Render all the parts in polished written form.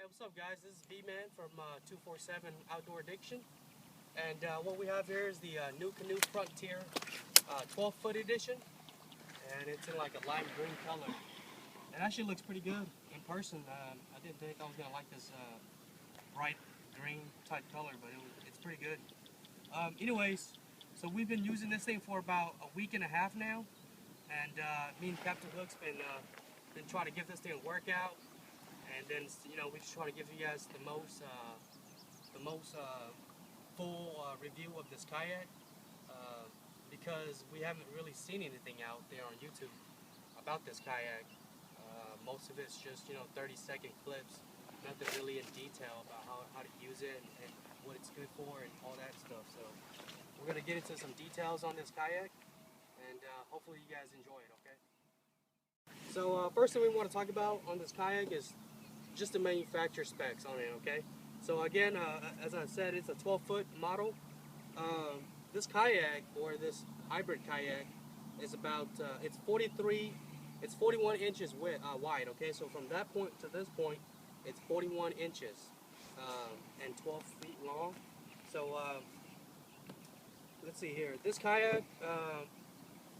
What's up, guys? This is V-Man from 247 Outdoor Addiction, and what we have here is the Nucanoe Frontier 12-foot edition, and it's in like a lime green color. It actually looks pretty good in person. I didn't think I was gonna like this bright green type color, but it's pretty good. Anyways, so we've been using this thing for about a week and a half now, and me and Captain Hook's been trying to give this thing a workout. And then, we just try to give you guys the most full review of this kayak because we haven't really seen anything out there on YouTube about this kayak. Most of it's just 30-second clips, nothing really in detail about how to use it and what it's good for and all that stuff. So we're gonna get into some details on this kayak, and hopefully you guys enjoy it. Okay. So first thing we want to talk about on this kayak is just the manufacturer specs on it, okay? So again, as I said, it's a 12-foot model. This kayak, or this hybrid kayak, is about, it's 41 inches wide, okay? So from that point to this point, it's 41 inches and 12 feet long. So let's see here. This kayak,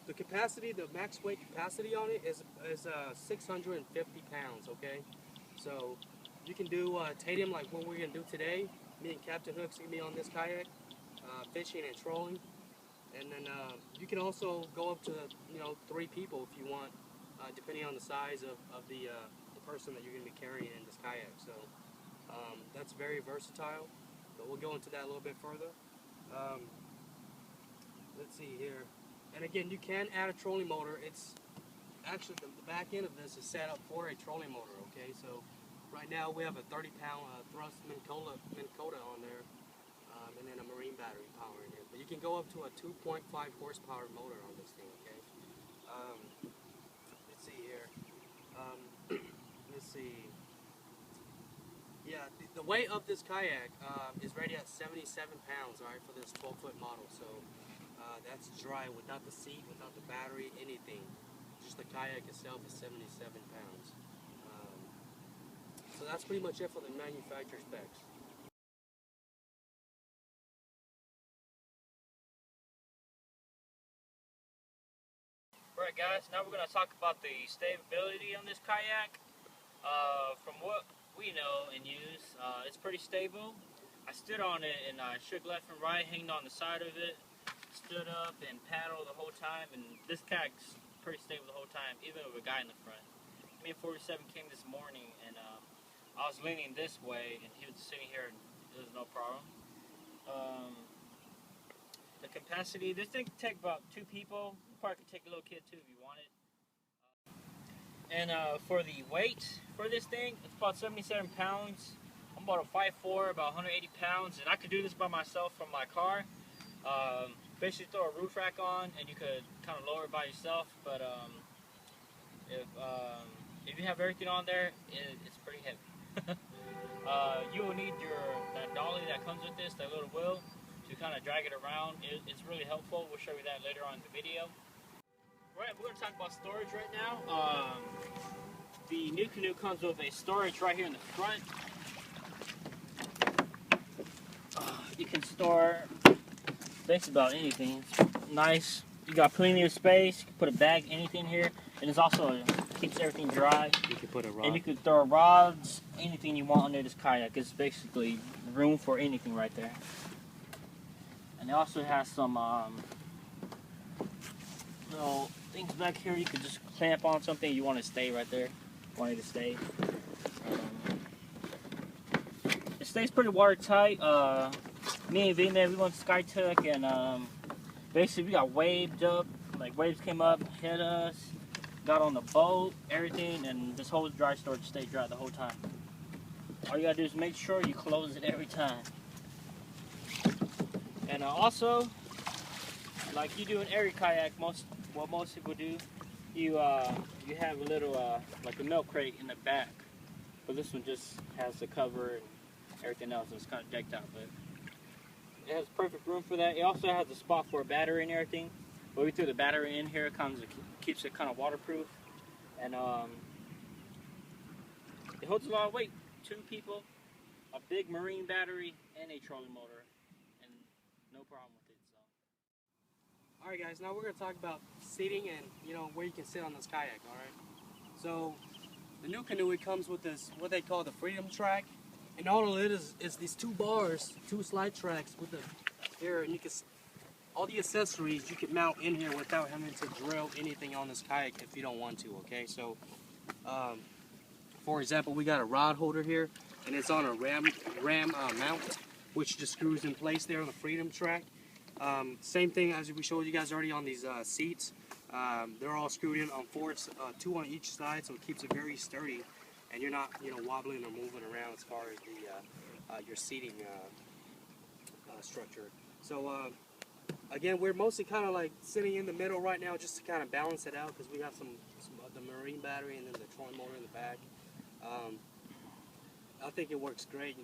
the capacity, the max weight capacity on it is 650 pounds, okay? So you can do tadium like what we're gonna do today. Me and Captain Hook's gonna be on this kayak, fishing and trolling, and then you can also go up to 3 people if you want, depending on the size of the person that you're gonna be carrying in this kayak. So that's very versatile. But we'll go into that a little bit further. Let's see here, and again, you can add a trolling motor. It's actually the back end of this is set up for a trolling motor. Okay, so right now we have a 30-pound thrust Minn Kota on there, and then a marine battery powering it. But you can go up to a 2.5 horsepower motor on this thing. Okay. Let's see here. Let's see. Yeah, the weight of this kayak is rated at 77 pounds. All right, for this 12-foot model. So that's dry, without the seat, without the battery, anything. Just the kayak itself is 77 pounds. So that's pretty much it for the manufacturer specs. Alright guys, now we're going to talk about the stability on this kayak. From what we know and use, it's pretty stable. I stood on it and I shook left and right, hanged on the side of it, stood up and paddled the whole time, and this kayak's pretty stable the whole time, even with a guy in the front. Me and 47 came this morning, and I was leaning this way, and he was sitting here, and there was no problem. The capacity, this thing could take about 2 people. You probably could take a little kid too if you wanted. And for the weight for this thing, it's about 77 pounds. I'm about a 5'4", about 180 pounds, and I could do this by myself from my car. Basically throw a roof rack on, and you could kind of lower it by yourself. But if you have everything on there, it's pretty heavy. You will need that dolly that comes with this, that little wheel, to kind of drag it around. It's really helpful. We'll show you that later on in the video. Right, we're going to talk about storage right now. The Nucanoe comes with a storage right here in the front. You can store basically about anything. It's nice. You got plenty of space. You can put a bag, anything here, and it's also keeps everything dry. You can put a rod. And you can throw rods, anything you want under this kayak. It's basically room for anything right there. And it also has some little things back here. You could just clamp on something you want to stay right there. Want it to stay. It stays pretty watertight. Me and V-Man, we went to SkyTech, and basically we got waved up. Like waves came up, hit us, got on the boat, everything, and this whole dry storage stayed dry the whole time. All you gotta do is make sure you close it every time. And also, like you do in every kayak, what most people do, you have a little like a milk crate in the back, but this one just has the cover and everything else. It's kind of decked out, but it has perfect room for that. It also has a spot for a battery and everything. But we threw the battery in here. It keeps it kind of waterproof, and it holds a lot of weight 2 people, a big marine battery, and a trolling motor, and no problem with it. So. All right, guys. Now we're gonna talk about seating and where you can sit on this kayak. All right. So the Nucanoe, it comes with this what they call the Freedom Track, and all it is these 2 bars, 2 slide tracks with the here, and you can all the accessories you can mount in here without having to drill anything on this kayak if you don't want to. Okay, so for example, we got a rod holder here, and it's on a ram mount, which just screws in place there on the Freedom Track. Same thing as we showed you guys already on these seats. They're all screwed in on 4, 2 on each side, so it keeps it very sturdy, and you're not wobbling or moving around as far as the your seating structure. So again, we're mostly kind of like sitting in the middle right now, just to kind of balance it out, because we have some of the marine battery and then the trolling motor in the back. I think it works great.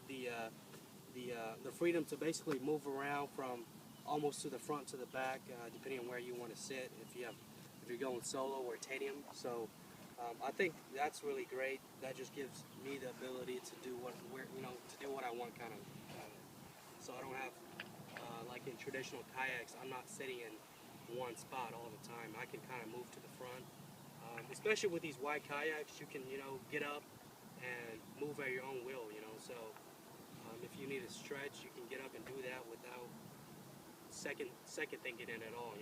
The freedom to basically move around from almost to the front to the back, depending on where you want to sit. If you're going solo or tandem, so I think that's really great. That just gives me the ability to do what I want, kind of. So I don't have like in traditional kayaks, I'm not sitting in one spot all the time. I can kind of move to the front. Especially with these wide kayaks, you can get up and move at your own will. So if you need to stretch, you can get up and do that without second thinking it at all.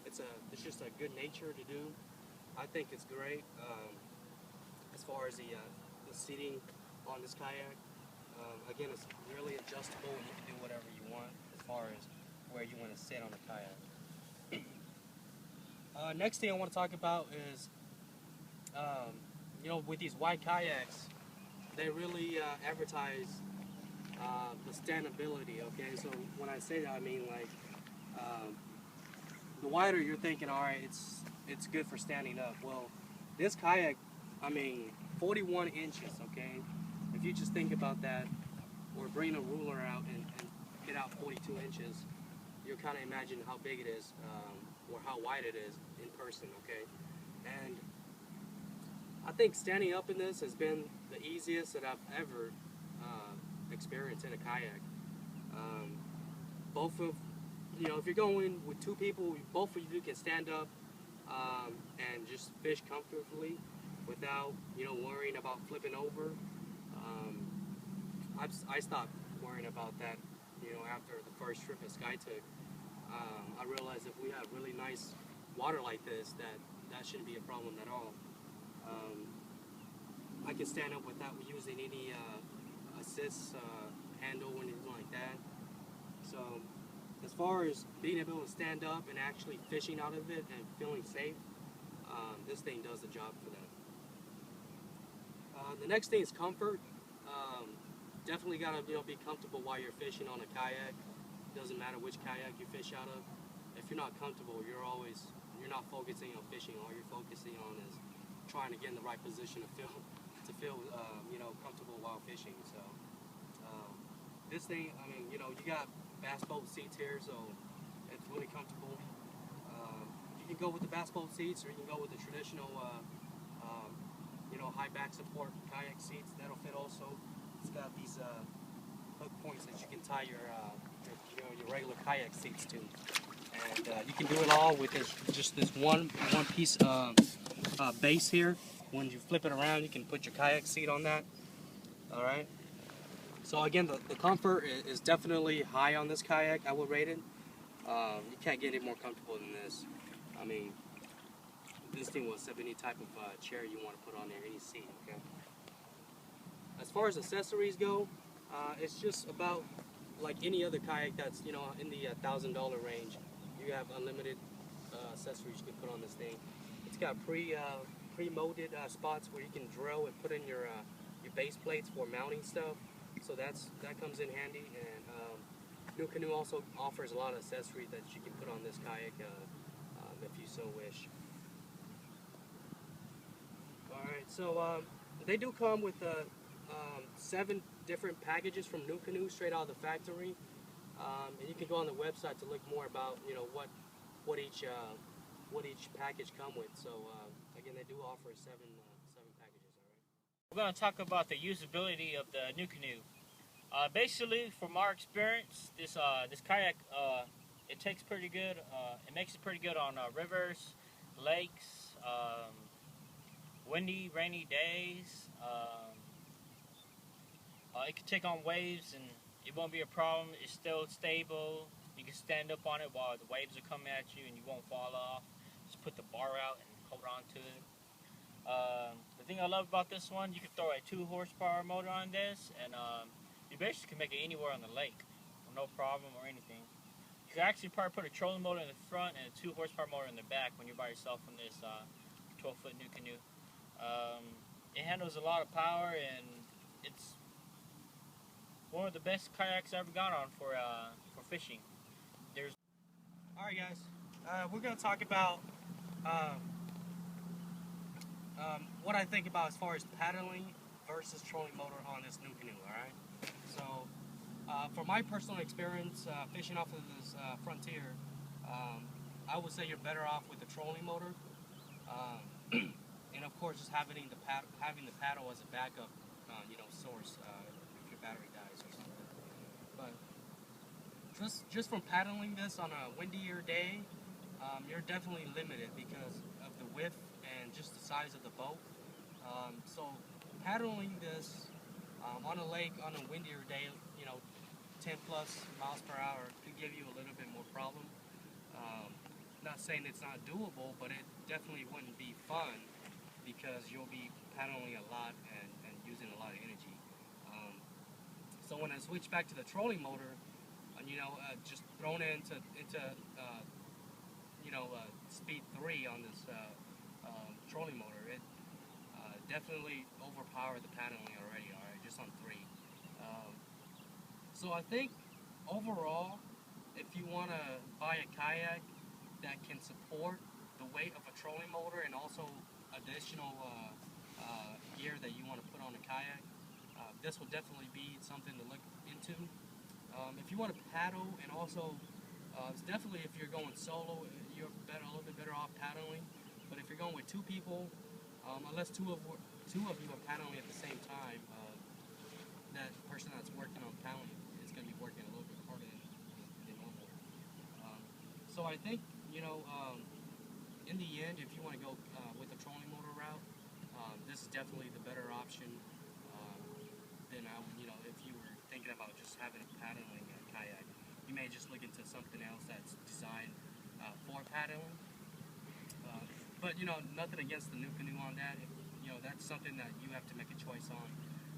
It's just a good nature to do. I think it's great. As far as the seating on this kayak, again, it's really adjustable, and you can do whatever you want as far as where you want to sit on the kayak. Next thing I want to talk about is, with these wide kayaks, they really advertise the standability. Okay, so when I say that, I mean like the wider you're thinking, all right, it's good for standing up. Well, this kayak, I mean, 41 inches. Okay, if you just think about that, or bring a ruler out and get out 42 inches, you'll kind of imagine how big it is, or how wide it is in person. Okay, and I think standing up in this has been the easiest that I've ever experienced in a kayak. If you're going with 2 people, both of you can stand up and just fish comfortably without worrying about flipping over. I stopped worrying about that after the first trip that Sky took. I realized if we have really nice water like this, that shouldn't be a problem at all. I can stand up without using any assist handle or anything like that. So as far as being able to stand up and actually fishing out of it and feeling safe, this thing does the job for that. The next thing is comfort. Definitely gotta be comfortable while you're fishing on a kayak. Doesn't matter which kayak you fish out of. If you're not comfortable, you're not focusing on fishing. All you're focusing on is trying to get in the right position to feel comfortable while fishing. So this thing, I mean, you got bass boat seats here, so it's really comfortable. You can go with the bass boat seats, or you can go with the traditional high back support kayak seats. That'll fit also. It's got these hook points that you can tie your regular kayak seats to, and you can do it all with just this one piece base here. When you flip it around, you can put your kayak seat on that. All right. So again, the comfort is definitely high on this kayak. I would rate it. You can't get any more comfortable than this. I mean, this thing will accept any type of chair you want to put on there, any seat. Okay. As far as accessories go, it's just about like any other kayak that's in the $1,000 range. You have unlimited accessories you can put on this thing. It's got pre-molded spots where you can drill and put in your base plates for mounting stuff. So that comes in handy. And Nucanoe also offers a lot of accessories that you can put on this kayak if you so wish. All right, so they do come with 7 different packages from Nucanoe straight out of the factory, and you can go on the website to look more about what each package come with. So again, they do offer 7 We're going to talk about the usability of the Nucanoe. Basically, from our experience, this kayak it takes pretty good. It makes it pretty good on rivers, lakes, windy, rainy days. It can take on waves, and it won't be a problem. It's still stable. You can stand up on it while the waves are coming at you, and you won't fall off. Just put the bar out and hold on to it. The thing I love about this one, you can throw a 2 horsepower motor on this, and you basically can make it anywhere on the lake, no problem or anything. You can actually probably put a trolling motor in the front and a 2 horsepower motor in the back when you're by yourself on this 12-foot Nucanoe. It handles a lot of power, and it's one of the best kayaks I've ever gone on for fishing. Alright guys, we're going to talk about what I think about as far as paddling versus trolling motor on this Nucanoe, alright? So, from my personal experience fishing off of this Frontier, I would say you're better off with the trolling motor. And of course, just having the paddle as a backup, source if your battery dies or something. But just from paddling this on a windier day, you're definitely limited because of the width and just the size of the boat. So paddling this on a lake on a windier day, 10 plus miles per hour could give you a little bit more problem. Not saying it's not doable, but it definitely wouldn't be fun because you'll be paddling a lot and using a lot of energy. So when I switch back to the trolling motor, just thrown into speed 3 on this trolling motor, it definitely overpowered the paddling already. All right, just on 3. So I think overall, if you want to buy a kayak that can support the weight of a trolling motor and also additional gear that you want to put on a kayak, this will definitely be something to look into. If you want to paddle, and also it's definitely, if you're going solo, you're a little bit better off paddling. But if you're going with 2 people, unless two of you are paddling at the same time, that person that's working on paddling is going to be working a little bit harder than normal. So I think, in the end, if you want to go with the trolling motor route, this is definitely the better option than if you were thinking about just having a paddling kayak. You may just look into something else that's designed for paddling. But nothing against the Nucanoe on that. That's something that you have to make a choice on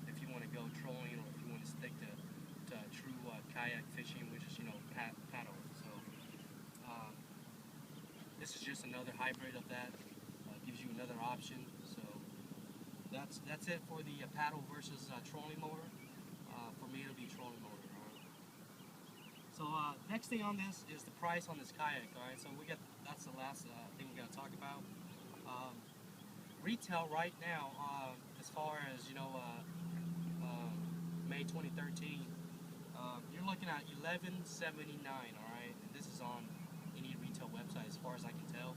if you want to go trolling or if you want to stick to true kayak fishing, which is paddle. So this is just another hybrid of that. Gives you another option. So that's it for the paddle versus trolling motor. For me, it'll be trolling motor. So next thing on this is the price on this kayak. All right, so that's the last thing we got to talk about. Retail right now, as far as May 2013, you're looking at $11.79. All right, and this is on any retail website, as far as I can tell.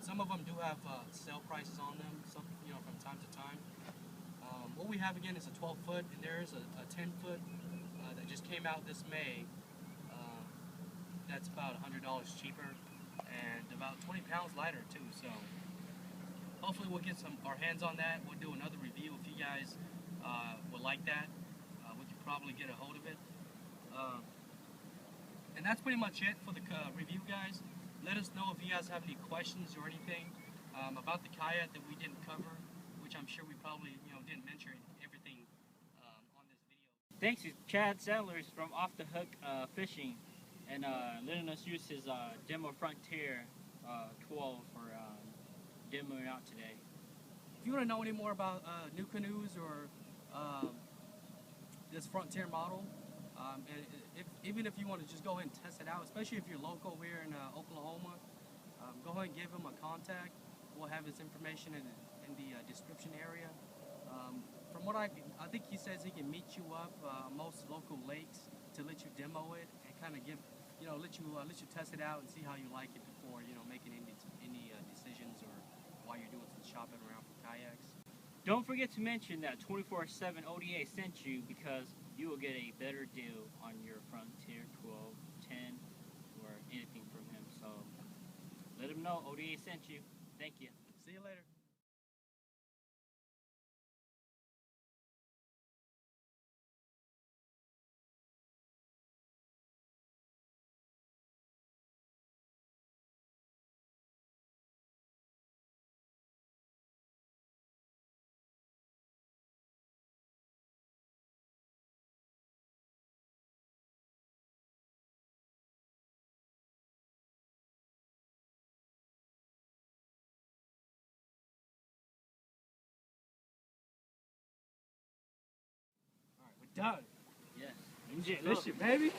Some of them do have sale prices on them, some from time to time. What we have again is a 12-foot, and there is a 10-foot that just came out this May. That's about $100 cheaper and about 20 pounds lighter too. So hopefully we'll get our hands on that. We'll do another review if you guys would like that. We could probably get a hold of it. And that's pretty much it for the review, guys. Let us know if you guys have any questions or anything about the kayak that we didn't cover, which I'm sure we probably didn't mention everything on this video. Thanks to Chad Settlers from Off the Hook Fishing, and letting us use his demo Frontier 12 for demoing out today. If you want to know any more about Nucanoes or this Frontier model, even if you want to just go ahead and test it out, especially if you're local here in Oklahoma, go ahead and give him a contact. We'll have his information in the description area. From what I think he says he can meet you up most local lakes to let you demo it and kind of give, let you test it out and see how you like it before making any decisions or while you're doing some shopping around for kayaks. Don't forget to mention that 24/7 ODA sent you because you will get a better deal on your Frontier 12, 10, or anything from him. So let him know ODA sent you. Thank you. See you later. All right, we're done. Yes. Enjoy this shit, baby.